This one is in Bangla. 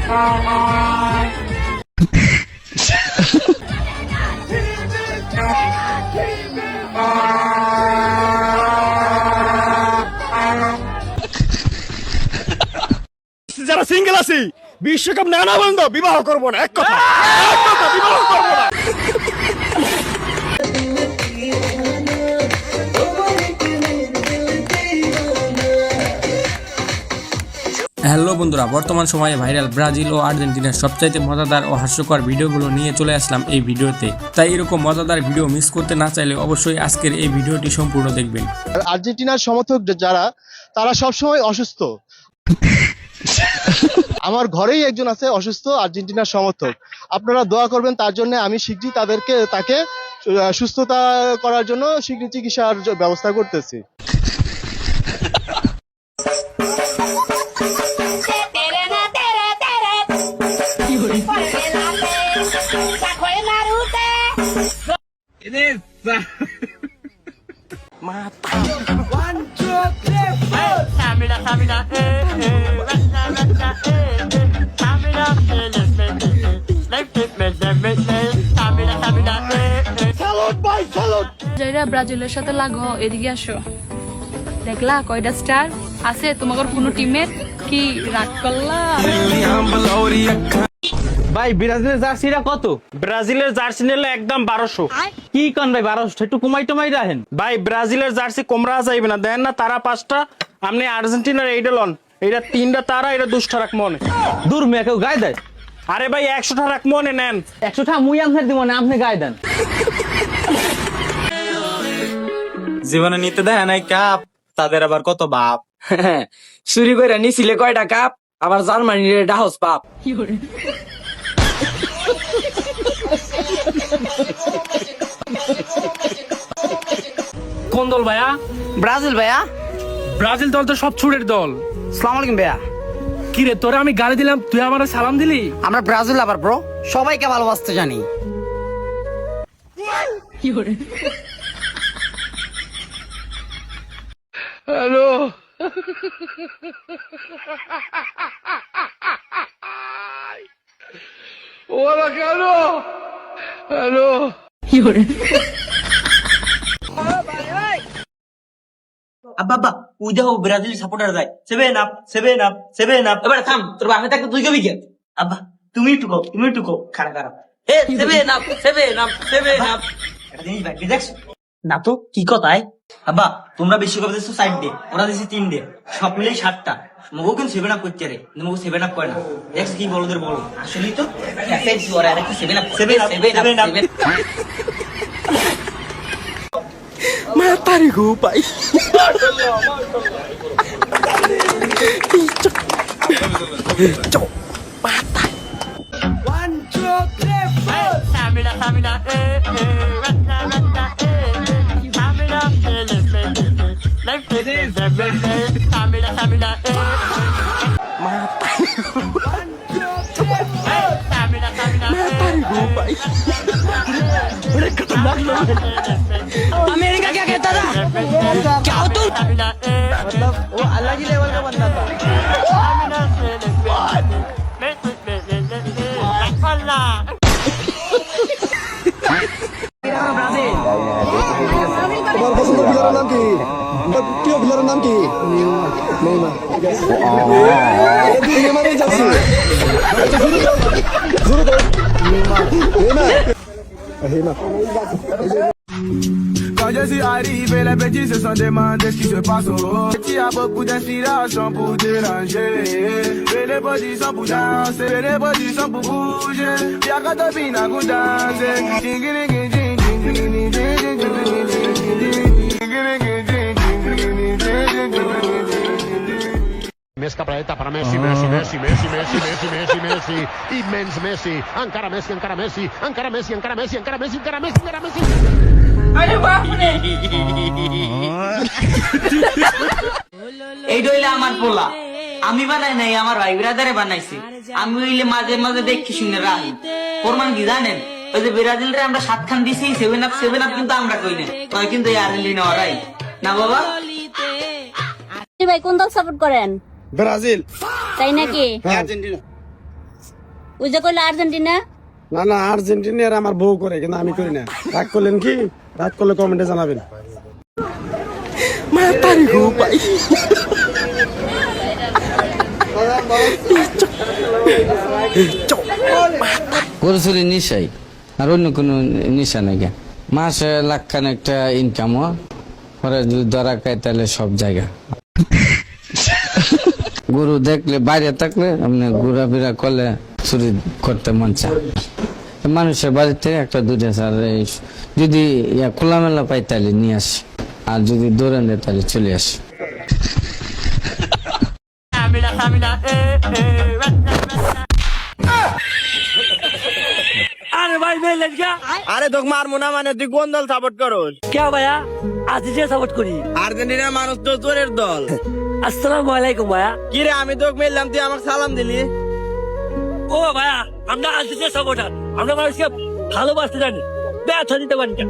যারা সিঙ্গেল আছি বিশ্বকাপ না বন্ধ বিবাহ করবো না, এক কথা বিবাহ করবো না। হ্যালো বন্ধুরা, বর্তমান সময়ে ভাইরাল ব্রাজিল ও আর্জেন্টিনার সবচাইতে মজাদার ও হাস্যকর ভিডিওগুলো নিয়ে চলে আসলাম এই ভিডিওতে। তাই এরকম মজাদার ভিডিও মিস করতে না চাইলে অবশ্যই আজকের এই ভিডিওটি সম্পূর্ণ দেখবেন। আর্জেন্টিনার সমর্থক যারা, তারা সবসময় অসুস্থ। আমার ঘরেই একজন আছে অসুস্থ আর্জেন্টিনার সমর্থক, আপনারা দোয়া করবেন তার জন্য। আমি শীঘ্রই তাকে সুস্থতা করার জন্য শীঘ্রই চিকিৎসার ব্যবস্থা করতেছি। যাইরা ব্রাজিলের সাথে লাগো, এদিকে আসো। দেখলা কয়টা স্টার আছে তোমাদের কোনো টিমের? কি রাগ করলা? ভাই ব্রাজিলের জার্সিটা কত? ব্রাজিলের জার্সি নিলে একদম 1200। কি কন ভাই 1200? একটু কমাই টমাই রাখেন ভাই। ব্রাজিলের জার্সি কমরা যাইবে না, দেন না তারা 5টা, আপনি আর্জেন্টিনার এইটা লন, এটা 3টা তারা, এটা 200 টাকা মনে। দূর মেয়ে কেউ গায়ে দেয়? আরে ভাই 100 টাকা মনে নেন। 100 টাকা মুই আনসার দিব না, আপনি গায়ে দেন। জীবনে নিতে দেয় নাই কাপ, তাদের আবার কত বাপ। চুরি করে নিছিলে কয়টা কাপ, আবার জার্মানির ডাহস পাপ। কোন দল ভাইয়া? ব্রাজিল ভাইয়া। ব্রাজিল দল তো সব ছুটের দল। আসসালামু আলাইকুম ভাইয়া। কি রে, তোরে আমি গালি দিলাম, তুই আমার সালাম দিলি? আমরা ব্রাজিল আবার ব্রো, সবাইকে ভালোবাসতে জানি। হ্যালো, ওরা কেন? হ্যালো, আব্বা ওই দেখো ব্রাজিল সাপোর্টার যায়, 7 আপ 7 আপ 7 আপ। এবার থাম, তোর বাপে থাকতে তুই কবি কে? আব্বা তুমি একটু কো খারাপ খারাপ। এ 7 আপ 7 আপ 7 আপ। এটা জিনিস ভাই দেখছো না তো কি কথায়? আব্বা তোমরা বিশ্বকাপ দিছো 4 ডে, ওরা দিছে 3 ডে, সব মিলেই 7টা। মগো কিন্তু 7 আপ করতে রে, মগো 7 আপ করে না। দেখছ কি বলদের বলো, আসলেই তো একটা জোর আর একটা 7 up 7 up 7 up. Matari ko pa. America क्या कहता था? क्या हो तुम? मतलब वो अलग ही लेवल का बंदा था। তোমার পছন্দ প্লেয়ারের নাম কি? প্রিয় প্লেয়ারের নাম কি? নেইমার। নেইমারই যাচ্ছে। আচ্ছা শুরু কর। Neymar. Quand je suis arrivé, les petits se sont demandé ce qui se passe. Tu as beaucoup d'inspiration pour déranger. Et les petits sont pour danser, et les petits sont pour bouger. Y'a qu'à te finir pour danser. Mesca pra etapa para Messi, Messi, Messi, Messi, Messi, Messi, Messi, Messi, immens Messi, encara Messi, encara Messi, encara Messi, encara Messi, encara Messi, encara Messi, encara Messi. আরে বাপ রে, এই দইলা আমার পোলা, আমি বানাই নাই, আমার ভাই ব্রাদারে বানাইছে। আমি হইলে মাঝে মাঝে দেখি শুনে রাখি। প্রমাণ কি জানেন? ওই যে ব্রাজিল রে আমরা 7 খান দিছি, 7 আপ কিন্তু আমরা কই না, কই কিন্তু আর্জেন্টিনা ওরাই না বাবা। ভাই কোন দল সাপোর্ট করেন? ব্রাজিল। তাই নাকি? আর্জেন্টিনা। ওই যে কইলো আর্জেন্টিনা। না না, আর্জেন্টিনার আমার বউ করে, কিন্তু আমি করি না। রাগ করলেন কি? রাগ করলে কমেন্টে জানাবেন। গরু চুরি নিশাই, আর অন্য কোনো নিশা নাই। মাসে লাখ খানেকটা ইনকাম হয়, পরে যদি ধরা খায় তাহলে সব জায়গা। গরু দেখলে বাইরে থাকলে আপনি ঘোরাফেরা করলে চুরি করতে মন চায়। মানুষের বাড়ির থেকে একটা দুইটা স্যার যদি খোলামেলা পাই তাহলে নিয়ে আসি, আর যদি দৌড়ান দেয় তাহলে চলে আসি। আরে ভাই মেলেন কে? আরে তোকে মারবো না মানে তুই কোন দল সাপোর্ট করোস? কে ভাইয়া? আর্জেন্টিনা সাপোর্ট করি। আর্জেন্টিনার মানুষ তো জোরের দল। আসসালামু আলাইকুম ভাইয়া। কি রে, আমি তোকে মেললাম, তুই আমাকে সালাম দিলি। ও ভাইয়া, আমরা আর্জেন্টিনা সাপোর্টার, আমরা মানুষকে ভালোবাসতে জানি, ব্যথা দিতে পারি না।